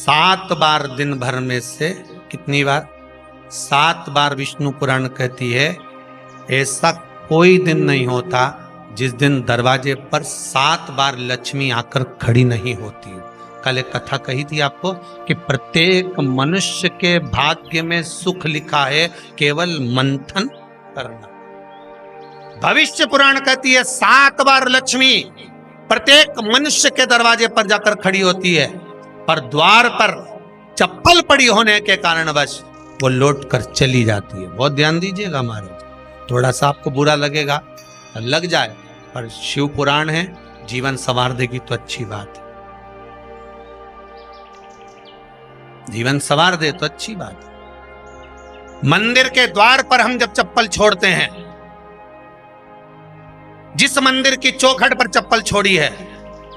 7 बार दिन भर में से, कितनी बार? 7 बार विष्णु पुराण कहती है ऐसा कोई दिन नहीं होता जिस दिन दरवाजे पर 7 बार लक्ष्मी आकर खड़ी नहीं होती। कल एक कथा कही थी आपको कि प्रत्येक मनुष्य के भाग्य में सुख लिखा है, केवल मंथन करना। भविष्य पुराण कहती है 7 बार लक्ष्मी प्रत्येक मनुष्य के दरवाजे पर जाकर खड़ी होती है, पर द्वार पर चप्पल पड़ी होने के कारणवश वो लौट कर चली जाती है। बहुत ध्यान दीजिएगा महाराज, थोड़ा सा आपको बुरा लगेगा, लग जाए, पर शिव पुराण है, जीवन संवार देगी तो अच्छी बात है, जीवन संवार दे तो अच्छी बात है। मंदिर के द्वार पर हम जब चप्पल छोड़ते हैं, जिस मंदिर की चौखट पर चप्पल छोड़ी है,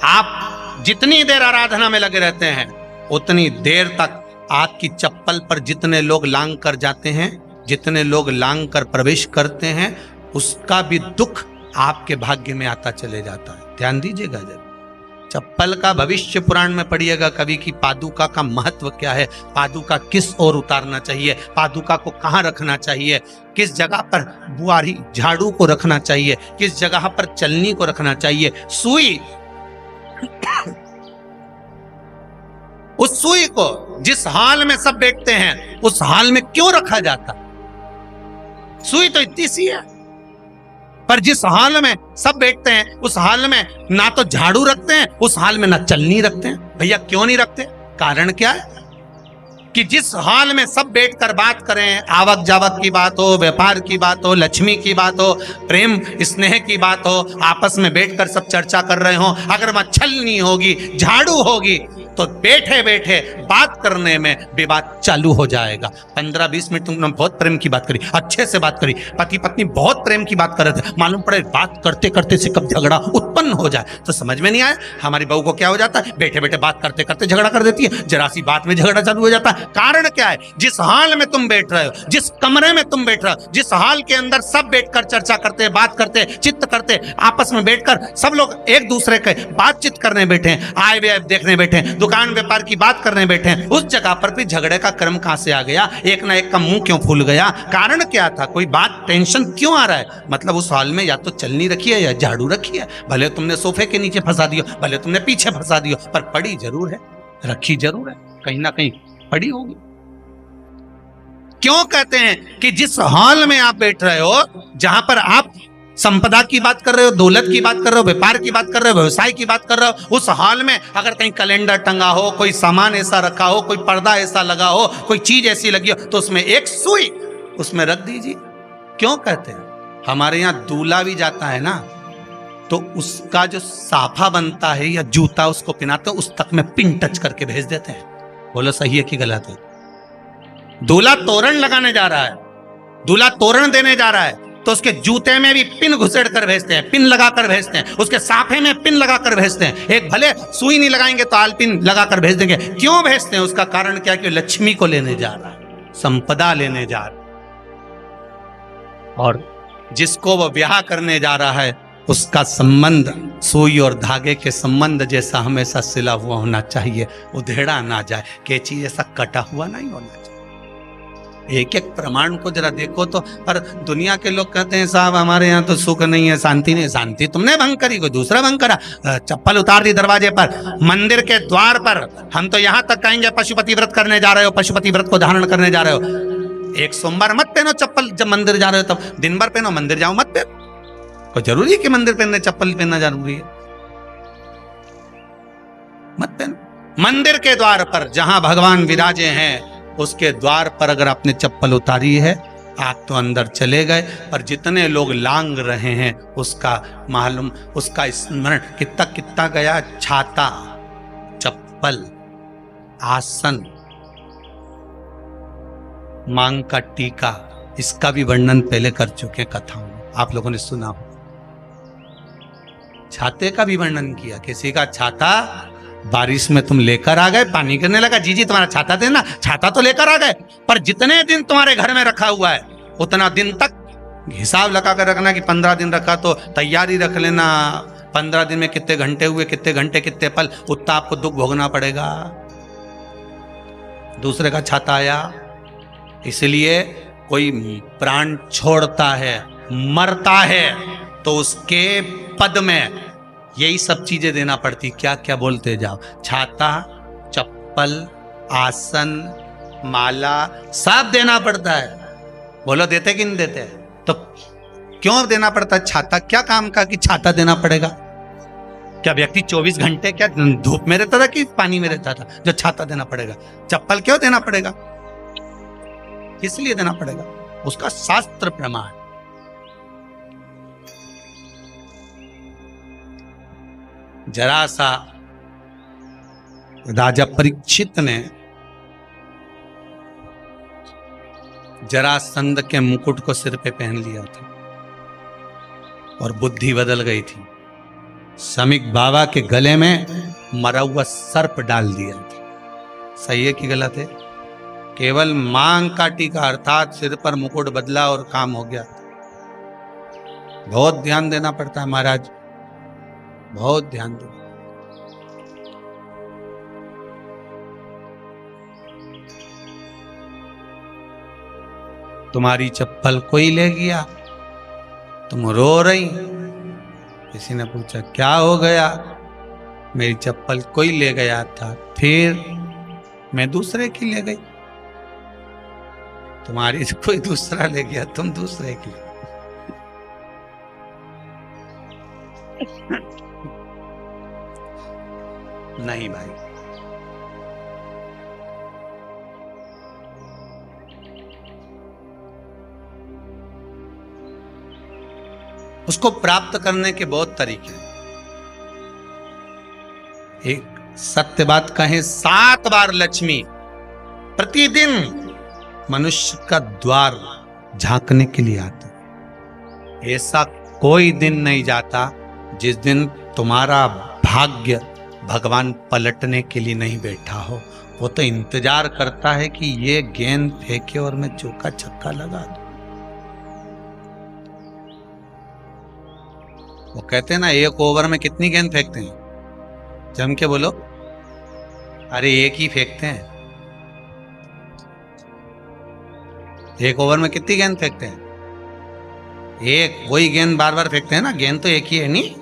आप जितनी देर आराधना में लगे रहते हैं उतनी देर तक आपकी चप्पल पर जितने लोग लांग कर जाते हैं, जितने लोग लांग कर प्रवेश करते हैं, उसका भी दुख आपके भाग्य में आता चले जाता है। ध्यान दीजिएगा जब चप्पल का भविष्य पुराण में पढ़िएगा कभी कि पादुका का महत्व क्या है, पादुका किस ओर उतारना चाहिए, पादुका को कहाँ रखना चाहिए, किस जगह पर बुआरी झाड़ू को रखना चाहिए, किस जगह पर चलनी को रखना चाहिए, सुई उस सुई को जिस हाल में सब बैठते हैं उस हाल में क्यों रखा जाता? सुई तो इतनी सी है, पर जिस हाल में सब बैठते हैं उस हाल में ना तो झाड़ू रखते हैं, उस हाल में ना चलनी रखते हैं। भैया क्यों नहीं रखते? कारण क्या है कि जिस हाल में सब बैठकर बात करें, आवक जावक की बात हो, व्यापार की बात हो, लक्ष्मी की बात हो, प्रेम स्नेह की बात हो, आपस में बैठकर सब चर्चा कर रहे हो, अगर वहां छलनी होगी, झाड़ू होगी तो बैठे बैठे बात करने में विवाद चालू हो जाएगा। 15-20 मिनट तुमने बहुत प्रेम की बात करी, अच्छे से बात करी, पति पत्नी बहुत प्रेम की बात कर रहे थे, मालूम पड़े बात करते करते से कब झगड़ा उत्पन्न हो जाए तो समझ में नहीं आया। हमारी बहू को क्या हो जाता है, बैठे बैठे बात करते करते झगड़ा कर देती है, जरा सी बात में झगड़ा चालू हो जाता है। कारण क्या है? जिस हाल में तुम बैठ रहे हो, जिस कमरे में तुम बैठ रहे हो, जिस हाल के अंदर सब बैठकर चर्चा करते, बात करते, चित्त करते, आपस में बैठकर सब लोग एक दूसरे के बातचीत करने बैठे हैं, आए व्यय देखने बैठे हैं, दुकान व्यापार की बात करने बैठे हैं, उस जगह पर भी झगड़े का क्रम कहां से आ गया? एक ना एक का मुंह क्यों फूल गया? कारण क्या था? कोई बात टेंशन क्यों आ रहा है? मतलब उस हाल में या तो चलनी रखी है या झाड़ू रखी है, भले तुमने सोफे के नीचे फंसा दियो, भले तुमने पीछे फंसा दियो, पर पड़ी जरूर है, रखी जरूर है, कहीं ना कहीं पड़ी होगी। क्यों कहते हैं कि जिस हाल में आप बैठ रहे हो, जहां पर आप संपदा की बात कर रहे हो, दौलत की बात कर रहे हो, व्यापार की बात कर रहे हो, व्यवसाय की बात कर रहे हो, उस हाल में अगर कहीं कैलेंडर टंगा हो, कोई सामान ऐसा रखा हो, कोई पर्दा ऐसा लगा हो, कोई चीज ऐसी लगी हो, तो उसमें एक सुई उसमें रख दीजिए। क्यों कहते हैं? हमारे यहाँ दूल्हा भी जाता है ना, तो उसका जो साफा बनता है या जूता उसको पहनाते हैं, उस तक में पिन टच करके भेज देते हैं। बोलो सही है कि गलत है? दूल्हा तोरण लगाने जा रहा है, दूल्हा तोरण देने जा रहा है, तो उसके जूते में भी पिन घुसेड़ कर भेजते हैं, पिन लगा कर भेजते हैं, उसके साफे में पिन लगा कर भेजते हैं। एक भले सुई नहीं लगाएंगे तो आल पिन लगा कर भेज देंगे। क्यों भेजते हैं? उसका कारण क्या? कि लक्ष्मी को लेने जा रहा है, संपदा लेने जा रहा है, और जिसको वो ब्याह करने जा रहा है उसका संबंध सुई और धागे के संबंध जैसा हमेशा सिला हुआ होना चाहिए, उधेड़ा ना जाए, कैची जैसा कटा हुआ नहीं होना चाहिए। एक एक प्रमाण को जरा देखो तो। पर दुनिया के लोग कहते हैं साहब हमारे यहाँ तो सुख नहीं है, शांति नहीं। शांति तुमने भंग करी, कोई दूसरा भंग करा। चप्पल उतार दी दरवाजे पर, मंदिर के द्वार पर। हम तो यहाँ तक कहेंगे पशुपति व्रत करने जा रहे हो, पशुपति व्रत को धारण करने जा रहे हो, एक सोमवार मत पहनो चप्पल। जब मंदिर जा रहे हो तब दिन भर पहनो, मंदिर जाओ मत पहनो। कोई जरूरी है कि मंदिर पहनने चप्पल पहनना जरूरी है? मत पहनो। मंदिर के द्वार पर जहां भगवान विराजे हैं उसके द्वार पर अगर आपने चप्पल उतारी है, आप तो अंदर चले गए, पर जितने लोग लांग रहे हैं उसका मालूम, उसका स्मरण कितना कितना गया। छाता, चप्पल, आसन, मांग का टीका, इसका भी वर्णन पहले कर चुके हैं कथाओं में, आप लोगों ने सुना हो। छाते का भी वर्णन किया। किसी का छाता बारिश में तुम लेकर आ गए, पानी गिरने लगा, जी तुम्हारा छाता देना, छाता तो लेकर आ गए, पर जितने दिन तुम्हारे घर में रखा हुआ है उतना दिन तक हिसाब लगा कर रखना कि 15 दिन रखा तो तैयारी रख लेना। 15 दिन में कितने घंटे हुए, कितने घंटे कितने पल, उतना आपको दुख भोगना पड़ेगा। दूसरे का छाता आया। इसलिए कोई प्राण छोड़ता है, मरता है, तो उसके पद में यही सब चीजें देना पड़ती। क्या क्या बोलते जाओ, छाता, चप्पल, आसन, माला, सब देना पड़ता है। बोलो देते कि नहीं देते? तो क्यों देना पड़ता है छाता? क्या काम का कि छाता देना पड़ेगा? क्या व्यक्ति 24 घंटे क्या धूप में रहता था कि पानी में रहता था जो छाता देना पड़ेगा? चप्पल क्यों देना पड़ेगा? किस लिए देना पड़ेगा? उसका शास्त्र प्रमाण। जरा सा राजा परीक्षित ने जरासंध के मुकुट को सिर पे पहन लिया था और बुद्धि बदल गई थी। समीक बाबा के गले में मरा हुआ सर्प डाल दिया था। सही है कि गलत है? केवल मांग काटी का अर्थात सिर पर मुकुट बदला और काम हो गया। बहुत ध्यान देना पड़ता है महाराज, बहुत ध्यान दो। तुम्हारी चप्पल कोई ले गया, तुम रो रही। किसी ने पूछा क्या हो गया? मेरी चप्पल कोई ले गया था, फिर मैं दूसरे की ले गई। तुम्हारी कोई दूसरा ले गया, तुम दूसरे की। नहीं भाई, उसको प्राप्त करने के बहुत तरीके हैं। एक सत्य बात कहें, 7 बार लक्ष्मी प्रतिदिन मनुष्य का द्वार झांकने के लिए आती है। ऐसा कोई दिन नहीं जाता जिस दिन तुम्हारा भाग्य भगवान पलटने के लिए नहीं बैठा हो। वो तो इंतजार करता है कि ये गेंद फेंके और मैं चौका छक्का लगा दूं। वो कहते हैं ना, एक ओवर में कितनी गेंद फेंकते हैं? जम के बोलो। अरे एक ही फेंकते हैं। एक ओवर में कितनी गेंद फेंकते हैं? एक। वही गेंद बार बार फेंकते हैं ना, गेंद तो एक ही है नहीं।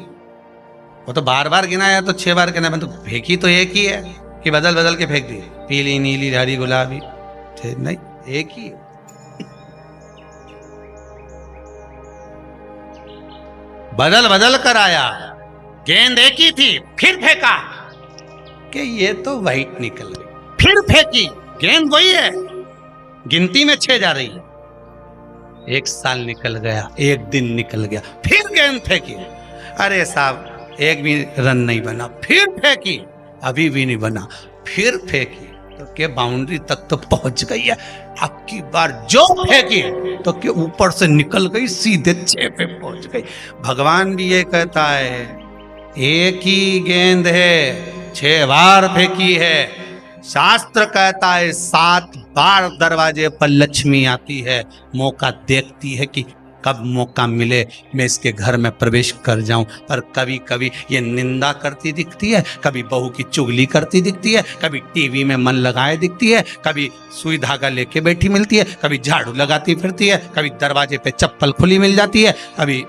वो तो बार बार गिनाया तो 6 बार गिना, तो फेंकी तो एक ही है कि बदल बदल के फेंक दी, पीली नीली हरी गुलाबी? नहीं, एक ही है। बदल बदल कर आया, गेंद एक ही थी, फिर फेंका कि ये तो वाइट निकल गई, फिर फेंकी, गेंद वही है, गिनती में 6 जा रही है। 1 साल निकल गया, 1 दिन निकल गया, फिर गेंद फेंकी। अरे साहब, एक भी रन नहीं बना, फिर फेंकी, अभी भी नहीं बना, फिर फेंकी तो के बाउंड्री तक तो पहुंच गई है। अब की बार जो फेंकी तो के ऊपर से निकल गई, सीधे 6 पे पहुंच गई। भगवान भी ये कहता है, एक ही गेंद है, 6 बार फेंकी है। शास्त्र कहता है 7 बार दरवाजे पर लक्ष्मी आती है, मौका देखती है कि कब मौका मिले मैं इसके घर में प्रवेश कर जाऊं। पर कभी कभी ये निंदा करती दिखती है, कभी बहू की चुगली करती दिखती है, कभी टीवी में मन लगाए दिखती है, कभी सुई धागा लेके बैठी मिलती है, कभी झाड़ू लगाती फिरती है, कभी दरवाजे पे चप्पल खुली मिल जाती है, कभी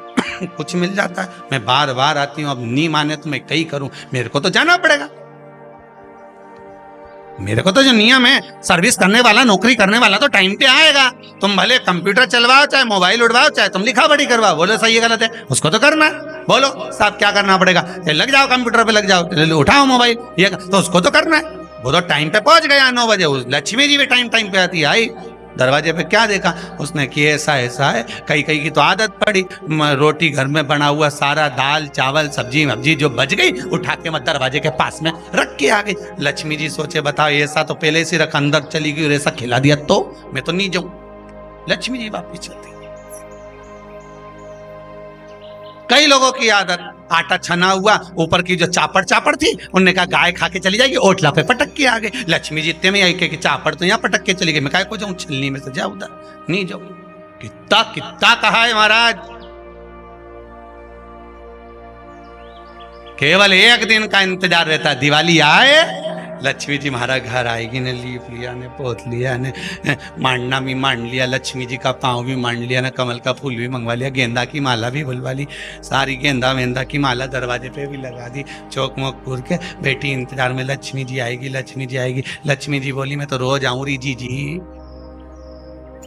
कुछ मिल जाता है। मैं बार बार आती हूँ, अब नहीं माने तो मैं कई करूं, मेरे को तो जाना पड़ेगा। मेरे को तो जो नियम है, सर्विस करने वाला, नौकरी करने वाला तो टाइम पे आएगा। तुम भले कंप्यूटर चलवाओ, चाहे मोबाइल उड़वाओ, चाहे तुम लिखा पढ़ी करवाओ, बोलो सही है गलत है, उसको तो करना है। बोलो साहब क्या करना पड़ेगा? लग जाओ कंप्यूटर पे, लग जाओ, उठाओ मोबाइल, ये तो उसको तो करना है। वो तो टाइम पे पहुंच गया 9 बजे। लक्ष्मी जी भी टाइम पे आती है। आई दरवाजे पे क्या देखा उसने कि ऐसा ऐसा है। कई की तो आदत पड़ी, रोटी घर में बना हुआ सारा दाल चावल सब्जी वब्जी जो बच गई, उठा के मैं दरवाजे के पास में रख के आ गई। लक्ष्मी जी सोचे बताओ, ऐसा तो पहले से रख, अंदर चली गई और ऐसा खिला दिया तो मैं तो नहीं जाऊं। लक्ष्मी जी वापिस चलती। कई लोगों की आदत, आटा छना हुआ, ऊपर की जो चापड़ थी, उनने कहा गाय खा के चली जाएगी, ओटला पे पटक के आ गए। लक्ष्मी जी इतने में आई कि चापड़ तो यहाँ पटक के चली गई, मैं काय को जाऊं, छिलनी में से जा उधर नहीं जाऊं। कितना कहा है महाराज, केवल 1 दिन का इंतजार रहता है, दिवाली आए लक्ष्मी जी हमारा घर आएगी ने, लीप लिया ने, पोत लिया ने, मांडना भी मांड लिया, लक्ष्मी जी का पाँव भी मांड लिया ना, कमल का फूल भी मंगवा लिया, गेंदा की माला भी बुलवा ली, सारी गेंदा वेंदा की माला दरवाजे पे भी लगा दी, चौक मोक पूर के बेटी इंतजार में, लक्ष्मी जी आएगी, लक्ष्मी जी आएगी। लक्ष्मी जी बोली मैं तो रोज आऊँ री जी,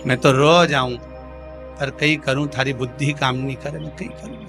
मैं तो रोज आऊँ, पर कहीं करूँ थारी बुद्धि काम नहीं करे, मैं कहीं करूँ।